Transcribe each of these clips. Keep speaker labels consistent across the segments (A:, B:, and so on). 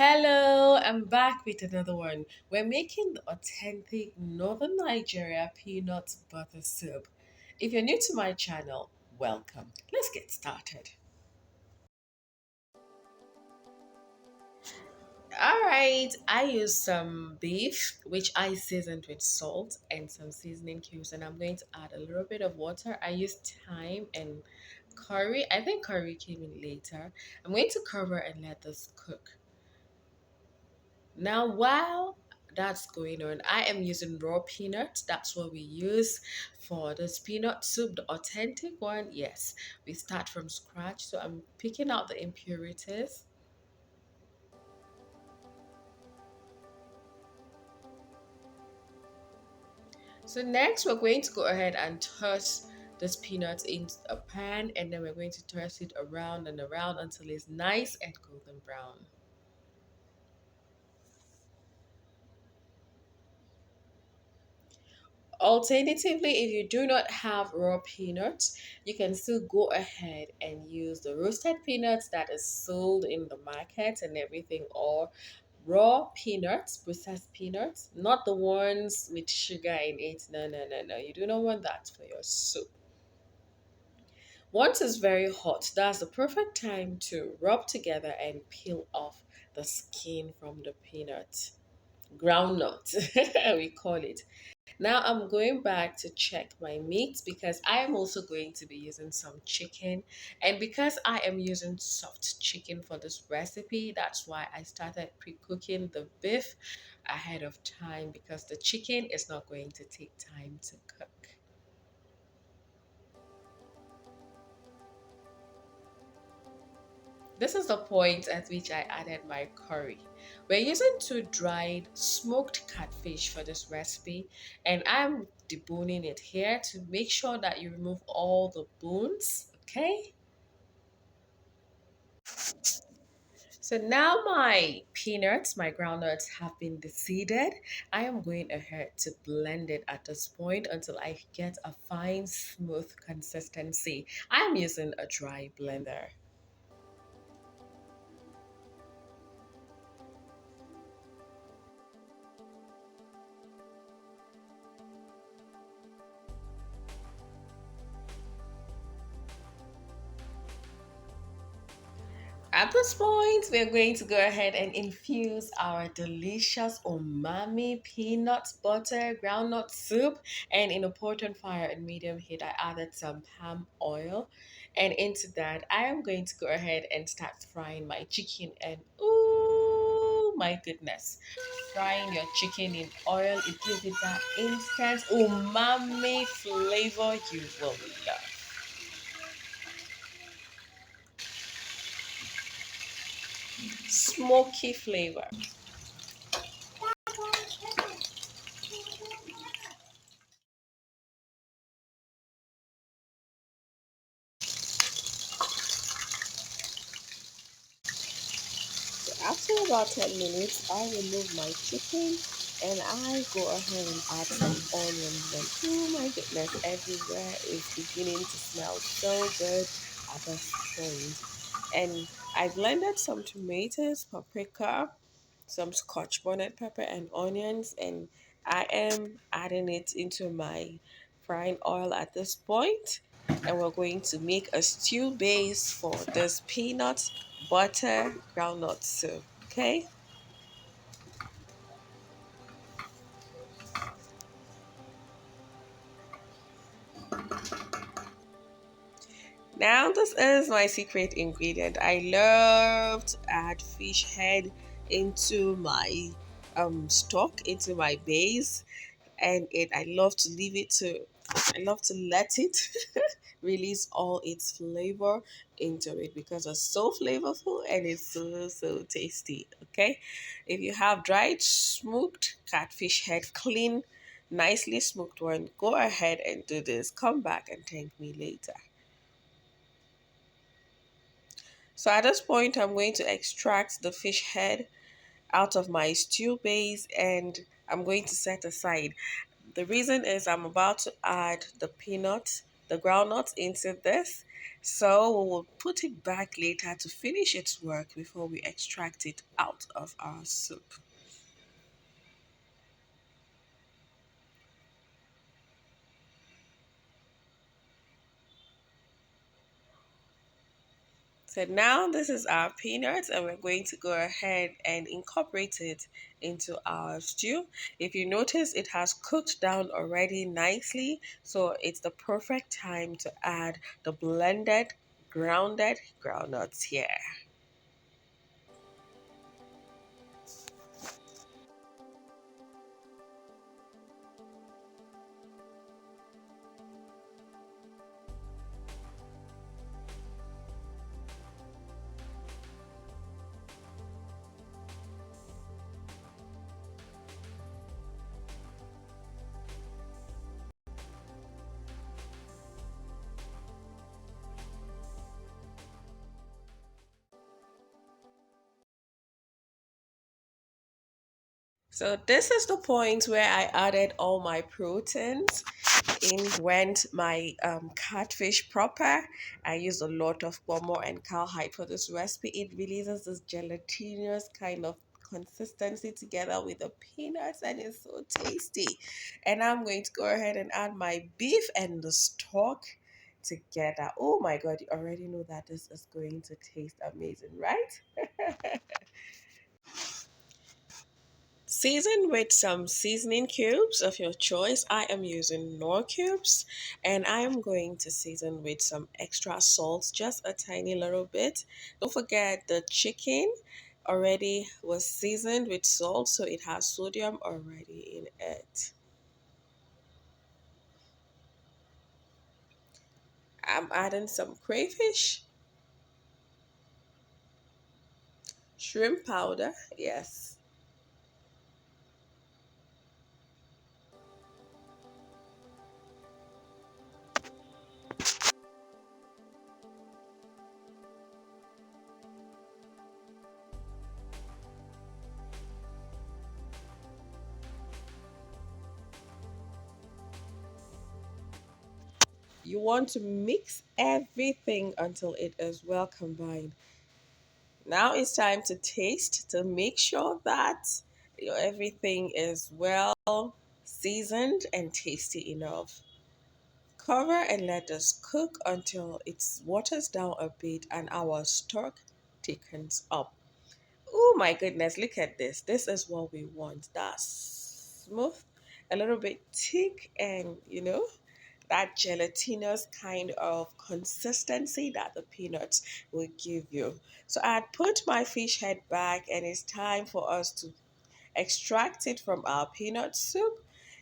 A: Hello, I'm back with another one. We're making the authentic Northern Nigeria peanut butter soup. If you're new to my channel, welcome. Let's get started. All right, I use some beef, which I seasoned with salt and some seasoning cubes, and I'm going to add a little bit of water. I use thyme and curry. I think curry came in later. I'm going to cover and let this cook. Now, while that's going on, I am using raw peanuts. That's what we use for this peanut soup, the authentic one. Yes, we start from scratch. So I'm picking out the impurities. So next, we're going to go ahead and toss this peanuts into a pan, and then we're going to toss it around and around until it's nice and golden brown. Alternatively, if you do not have raw peanuts, you can still go ahead and use the roasted peanuts that is sold in the market and everything, or raw peanuts, processed peanuts, not the ones with sugar in it. No, no, no, no. You do not want that for your soup. Once it's very hot, that's the perfect time to rub together and peel off the skin from the peanut. Groundnut, we call it. Now I'm going back to check my meat because I am also going to be using some chicken. And because I am using soft chicken for this recipe, that's why I started pre-cooking the beef ahead of time because the chicken is not going to take time to cook. This is the point at which I added my curry. We're using two dried smoked catfish for this recipe, and I'm deboning it here to make sure that you remove all the bones, okay? So now my peanuts, my groundnuts have been deseeded. I am going ahead to blend it at this point until I get a fine, smooth consistency. I am using a dry blender. At this point, we're going to go ahead and infuse our delicious umami peanut butter groundnut soup. And in a pot on fire and medium heat, I added some palm oil. And into that, I am going to go ahead and start frying my chicken. And oh my goodness, frying your chicken in oil, it gives it that instant umami flavor you will love. Smoky flavor. After about 10 minutes, I remove my chicken and I go ahead and add some onions. And oh my goodness, everywhere is beginning to smell so good at this point. And I blended some tomatoes, paprika, some Scotch Bonnet pepper, and onions. And I am adding it into my frying oil at this point. And we're going to make a stew base for this peanut butter groundnut soup. Okay. Now this is my secret ingredient. I love to add fish head into my stock, into my base, and it I love to leave it to I love to let it release all its flavor into it because it's so flavorful and it's so tasty. Okay, if you have dried smoked catfish head, clean, nicely smoked one, go ahead and do this. Come back and thank me later. So at this point, I'm going to extract the fish head out of my stew base and I'm going to set aside. The reason is I'm about to add the peanut the groundnuts into this. So we will put it back later to finish its work before we extract it out of our soup. So now this is our peanuts, and we're going to go ahead and incorporate it into our stew. If you notice, it has cooked down already nicely, so it's the perfect time to add the blended grounded groundnuts here. So this is the point where I added all my proteins. In went my catfish proper. I used a lot of Ponmo and cowhide for this recipe. It releases this gelatinous kind of consistency together with the peanuts, and it's so tasty. And I'm going to go ahead and add my beef and the stock together. Oh my god, you already know that this is going to taste amazing, right? Season with some seasoning cubes of your choice. I am using Knorr cubes, and I am going to season with some extra salt, just a tiny little bit. Don't forget the chicken already was seasoned with salt, so it has sodium already in it. I'm adding some crayfish, shrimp powder, yes. You want to mix everything until it is well combined. Now it's time to taste to make sure that everything is well seasoned and tasty enough. Cover and let us cook until it waters down a bit and our stock thickens up. Oh my goodness, look at this. This is what we want. That's smooth, a little bit thick, and that gelatinous kind of consistency that the peanuts will give you. So I had put my fish head back, and it's time for us to extract it from our peanut soup.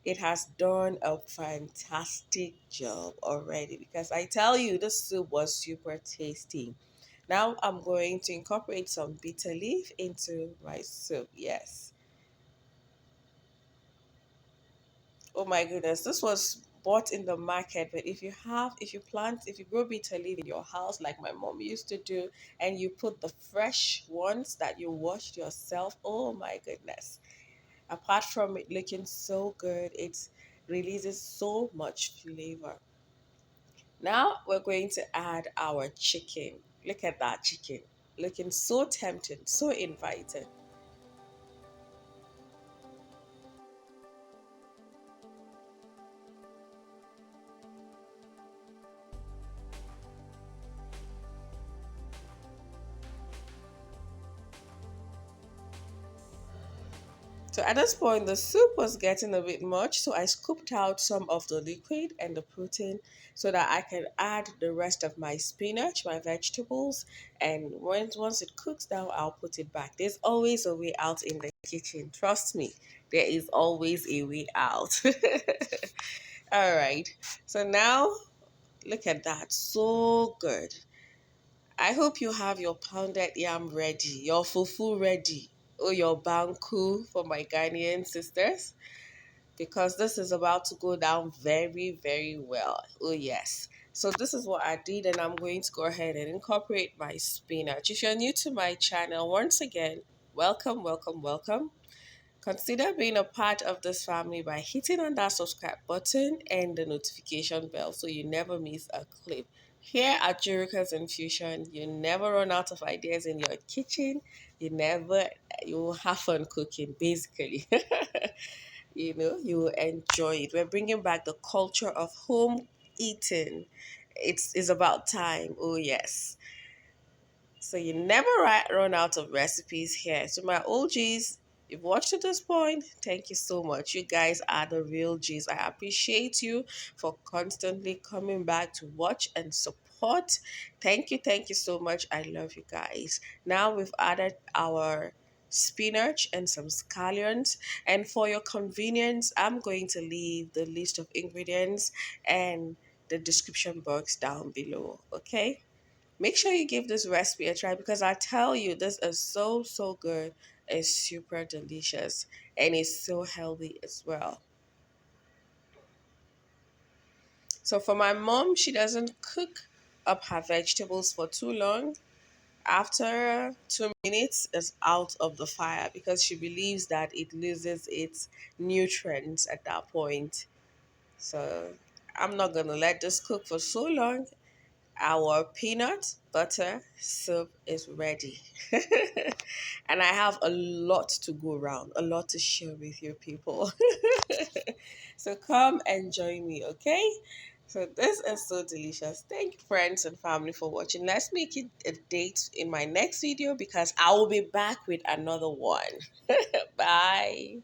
A: It has done a fantastic job already, because I tell you, this soup was super tasty. Now I'm going to incorporate some bitter leaf into my soup. Yes. Oh my goodness, this was bought in the market. But if you grow bitter leaf in your house, like my mom used to do, and you put the fresh ones that you washed yourself, oh my goodness. Apart from it looking so good, it releases so much flavor. Now we're going to add our chicken. Look at that chicken. Looking so tempting, so inviting. So at this point, the soup was getting a bit much, so I scooped out some of the liquid and the protein so that I can add the rest of my spinach, my vegetables, and once it cooks down, I'll put it back. There's always a way out in the kitchen. Trust me, there is always a way out. All right. So now look at that. So good. I hope you have your pounded yam ready, your fufu ready, or your banku for my Ghanaian sisters, because this is about to go down very, very well. Oh, yes. So this is what I did, and I'm going to go ahead and incorporate my spinach. If you're new to my channel, once again, welcome, welcome, welcome. Consider being a part of this family by hitting on that subscribe button and the notification bell so you never miss a clip. Here at Jericho's Infusion, you never run out of ideas in your kitchen. You never, you will have fun cooking, basically. You will enjoy it. We're bringing back the culture of home eating. It's about time. Oh, yes. So you never run out of recipes here. So my OGs, you've watched to this point, thank you so much. You guys are the real G's. I appreciate you for constantly coming back to watch and support. Thank you so much. I love you guys. Now we've added our spinach and some scallions. And for your convenience, I'm going to leave the list of ingredients and the description box down below. Okay? Make sure you give this recipe a try because I tell you, this is so, so good. It's super delicious and it's so healthy as well. So, for my mom, she doesn't cook up her vegetables for too long. After 2 minutes, it's out of the fire because she believes that it loses its nutrients at that point. So, I'm not gonna let this cook for so long. Our peanut butter soup is ready. And I have a lot to go around, a lot to share with you people. So come and join me, okay? So this is so delicious. Thank you, friends and family, for watching. Let's make it a date in my next video because I will be back with another one. Bye.